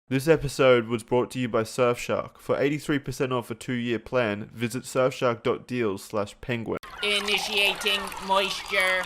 This episode was brought to you by Surfshark. For 83% off a 2-year plan, visit surfshark.deals/penguin. Initiating moisture.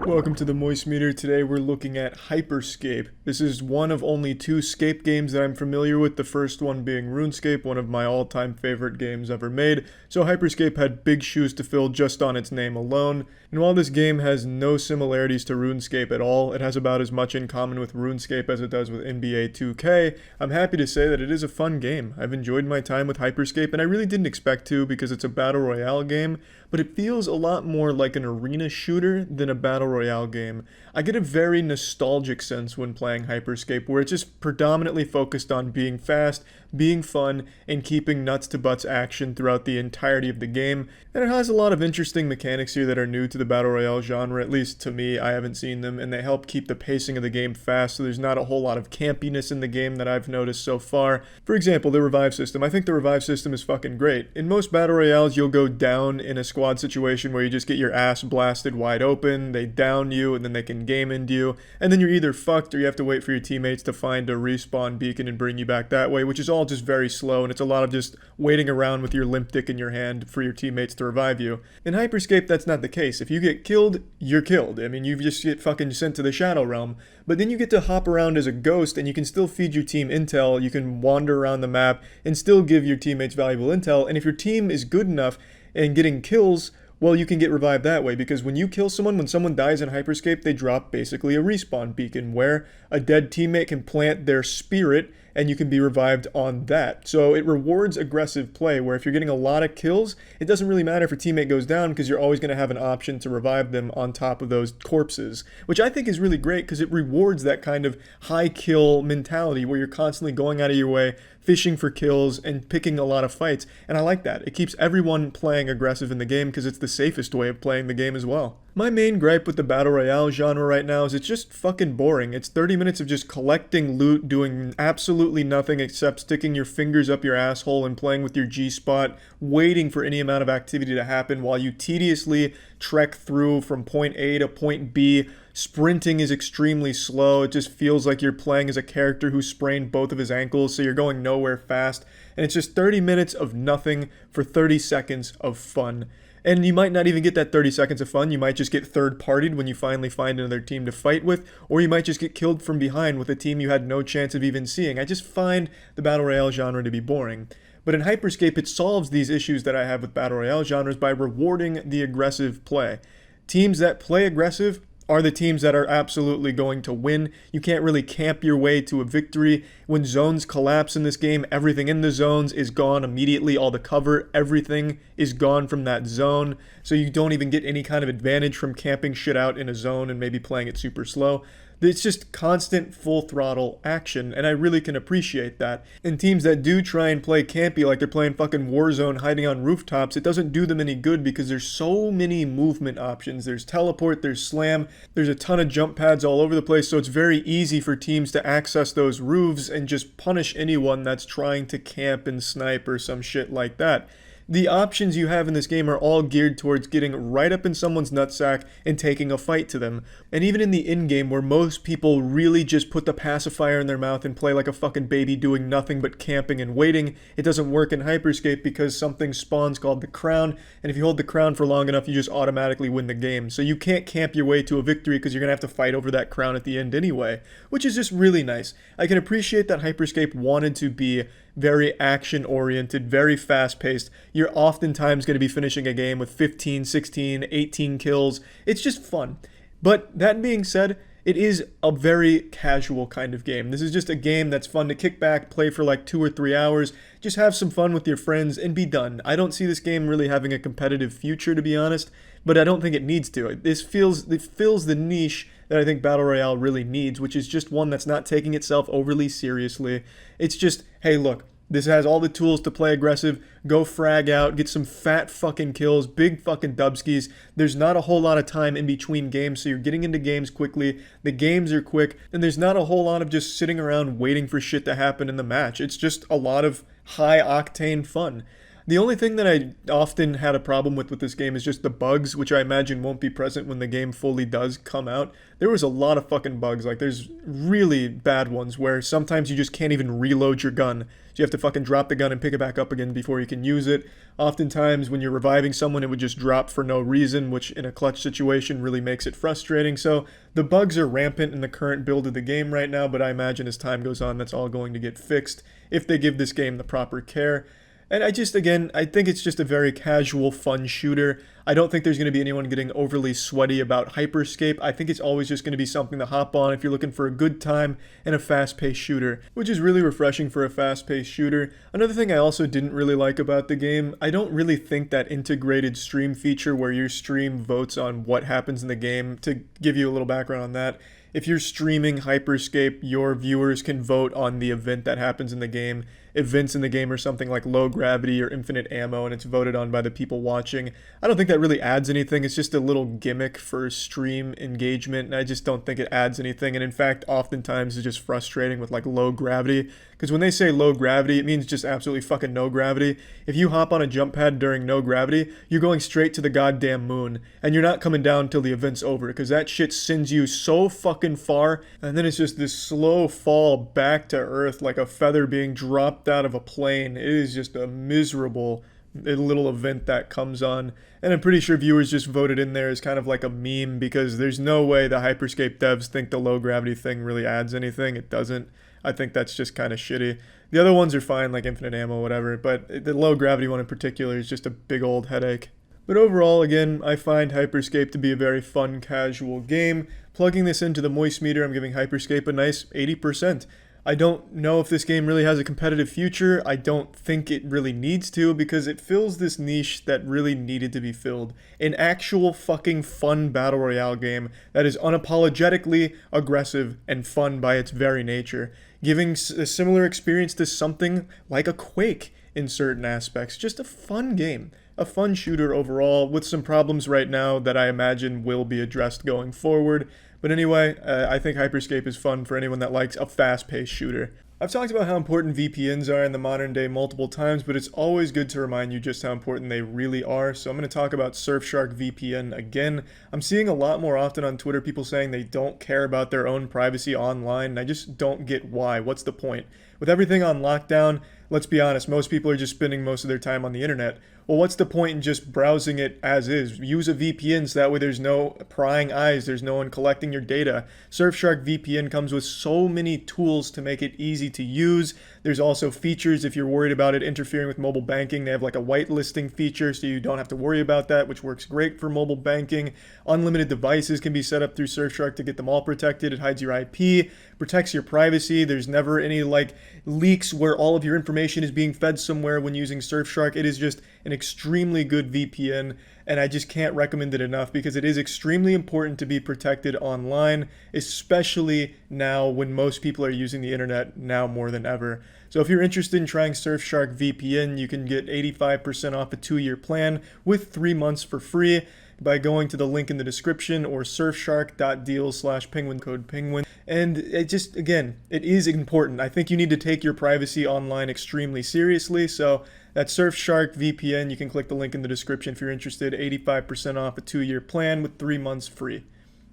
Welcome to the Moist Meter. Today we're looking at Hyperscape. This is one of only two Scape games that I'm familiar with, the first one being RuneScape, one of my all-time favorite games ever made. So Hyperscape had big shoes to fill just on its name alone. And while this game has no similarities to RuneScape at all, it has about as much in common with RuneScape as it does with NBA 2K, I'm happy to say that it is a fun game. I've enjoyed my time with Hyperscape, and I really didn't expect to because it's a Battle Royale game, but it feels a lot more like an arena shooter than a Battle Royale game. I get a very nostalgic sense when playing Hyperscape, where it's just predominantly focused on being fast, being fun, and keeping nuts to butts action throughout the entirety of the game. And it has a lot of interesting mechanics here that are new to the Battle Royale genre, at least to me. I haven't seen them, and they help keep the pacing of the game fast, so there's not a whole lot of campiness in the game that I've noticed so far. For example, the revive system. I think the revive system is fucking great. In most Battle Royales, you'll go down in a squad situation where you just get your ass blasted wide open, they down you, and then they can game into you, and then you're either fucked or you have to wait for your teammates to find a respawn beacon and bring you back that way, which is all just very slow, and it's a lot of just waiting around with your limp dick in your hand for your teammates to revive you. In Hyperscape, that's not the case. If you get killed, you're killed. I mean, you just get fucking sent to the Shadow Realm, but then you get to hop around as a ghost, and you can still feed your team intel, you can wander around the map, and still give your teammates valuable intel, and if your team is good enough and getting kills, well, you can get revived that way, because when you kill someone, when someone dies in Hyperscape, they drop basically a respawn beacon where a dead teammate can plant their spirit and you can be revived on that. So it rewards aggressive play, where if you're getting a lot of kills, it doesn't really matter if a teammate goes down because you're always going to have an option to revive them on top of those corpses, which I think is really great because it rewards that kind of high kill mentality where you're constantly going out of your way, fishing for kills and picking a lot of fights. And I like that. It keeps everyone playing aggressive in the game because it's the safest way of playing the game as well. My main gripe with the Battle Royale genre right now is it's just fucking boring. It's 30 minutes of just collecting loot, doing absolutely nothing except sticking your fingers up your asshole and playing with your G-spot, waiting for any amount of activity to happen while you tediously trek through from point A to point B. Sprinting is extremely slow. It just feels like you're playing as a character who sprained both of his ankles, so you're going nowhere fast. And it's just 30 minutes of nothing for 30 seconds of fun. And you might not even get that 30 seconds of fun. You might just get third-partied when you finally find another team to fight with, or you might just get killed from behind with a team you had no chance of even seeing. I just find the Battle Royale genre to be boring. But in Hyperscape, it solves these issues that I have with Battle Royale genres by rewarding the aggressive play. Teams that play aggressive are the teams that are absolutely going to win. You can't really camp your way to a victory. When zones collapse in this game, everything in the zones is gone immediately. All the cover, everything is gone from that zone. So you don't even get any kind of advantage from camping shit out in a zone and maybe playing it super slow. It's just constant full throttle action, and I really can appreciate that. And teams that do try and play campy like they're playing fucking Warzone hiding on rooftops, it doesn't do them any good because there's so many movement options. There's teleport, there's slam, there's a ton of jump pads all over the place, so it's very easy for teams to access those roofs and just punish anyone that's trying to camp and snipe or some shit like that. The options you have in this game are all geared towards getting right up in someone's nutsack and taking a fight to them. And even in the in-game, where most people really just put the pacifier in their mouth and play like a fucking baby doing nothing but camping and waiting, it doesn't work in Hyperscape because something spawns called the crown, and if you hold the crown for long enough, you just automatically win the game. So you can't camp your way to a victory because you're going to have to fight over that crown at the end anyway, which is just really nice. I can appreciate that Hyperscape wanted to be very action-oriented, very fast-paced. You're oftentimes going to be finishing a game with 15, 16, 18 kills. It's just fun. But that being said, it is a very casual kind of game. This is just a game that's fun to kick back, play for like 2 or 3 hours, just have some fun with your friends, and be done. I don't see this game really having a competitive future, to be honest, but I don't think it needs to. It fills the niche that I think Battle Royale really needs, which is just one that's not taking itself overly seriously. It's just, hey, look, this has all the tools to play aggressive, go frag out, get some fat fucking kills, big fucking dubskis. There's not a whole lot of time in between games, so you're getting into games quickly. The games are quick, and there's not a whole lot of just sitting around waiting for shit to happen in the match. It's just a lot of high octane fun. The only thing that I often had a problem with this game is just the bugs, which I imagine won't be present when the game fully does come out. There was a lot of fucking bugs. Like, there's really bad ones where sometimes you just can't even reload your gun. So you have to fucking drop the gun and pick it back up again before you can use it. Oftentimes, when you're reviving someone, it would just drop for no reason, which in a clutch situation really makes it frustrating. So the bugs are rampant in the current build of the game right now, but I imagine as time goes on, that's all going to get fixed if they give this game the proper care. And I think it's just a very casual, fun shooter. I don't think there's going to be anyone getting overly sweaty about Hyperscape. I think it's always just going to be something to hop on if you're looking for a good time and a fast-paced shooter, which is really refreshing for a fast-paced shooter. Another thing I also didn't really like about the game, I don't really think that integrated stream feature where your stream votes on what happens in the game. To give you a little background on that, if you're streaming Hyperscape, your viewers can vote on the event that happens in the game. Events in the game are something like low gravity or infinite ammo, and it's voted on by the people watching. I don't think that really adds anything. It's just a little gimmick for stream engagement, and I just don't think it adds anything. And in fact, oftentimes it's just frustrating with like low gravity, because when they say low gravity, it means just absolutely fucking no gravity. If you hop on a jump pad during no gravity, you're going straight to the goddamn moon, and you're not coming down till the event's over, because that shit sends you so fucking far, and then it's just this slow fall back to earth like a feather being dropped out of a plane. It is just a miserable little event that comes on, and I'm pretty sure viewers just voted in there as kind of like a meme, because there's no way the Hyperscape devs think the low gravity thing really adds anything. It doesn't. I think that's just kind of shitty. The other ones are fine, like infinite ammo, whatever, but the low gravity one in particular is just a big old headache. But overall, again, I find Hyperscape to be a very fun, casual game. Plugging this into the moist meter, I'm giving Hyperscape a nice 80%. I don't know if this game really has a competitive future. I don't think it really needs to, because it fills this niche that really needed to be filled. An actual fucking fun battle royale game that is unapologetically aggressive and fun by its very nature, giving a similar experience to something like a Quake in certain aspects. Just a fun game. A fun shooter overall, with some problems right now that I imagine will be addressed going forward. But anyway, I think Hyperscape is fun for anyone that likes a fast-paced shooter. I've talked about how important VPNs are in the modern day multiple times, but it's always good to remind you just how important they really are. So I'm going to talk about Surfshark VPN again. I'm seeing a lot more often on Twitter people saying they don't care about their own privacy online, and I just don't get why. What's the point? With everything on lockdown, let's be honest, most people are just spending most of their time on the internet. Well, what's the point in just browsing it as is? Use a VPN so that way there's no prying eyes, there's no one collecting your data. Surfshark VPN comes with so many tools to make it easy to use. There's also features if you're worried about it interfering with mobile banking. They have like a whitelisting feature so you don't have to worry about that, which works great for mobile banking. Unlimited devices can be set up through Surfshark to get them all protected. It hides your IP, protects your privacy. There's never any like leaks where all of your information is being fed somewhere when using Surfshark. It is just an extremely good VPN, and I just can't recommend it enough, because it is extremely important to be protected online, especially now when most people are using the internet now more than ever. So if you're interested in trying Surfshark VPN, you can get 85% off a 2-year plan with 3 months for free by going to the link in the description or surfshark.deal/penguin, code penguin. And it just, again, it is important. I think you need to take your privacy online extremely seriously. So that's Surfshark VPN. You can click the link in the description if you're interested. 85% off a 2-year plan with 3 months free.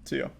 See ya.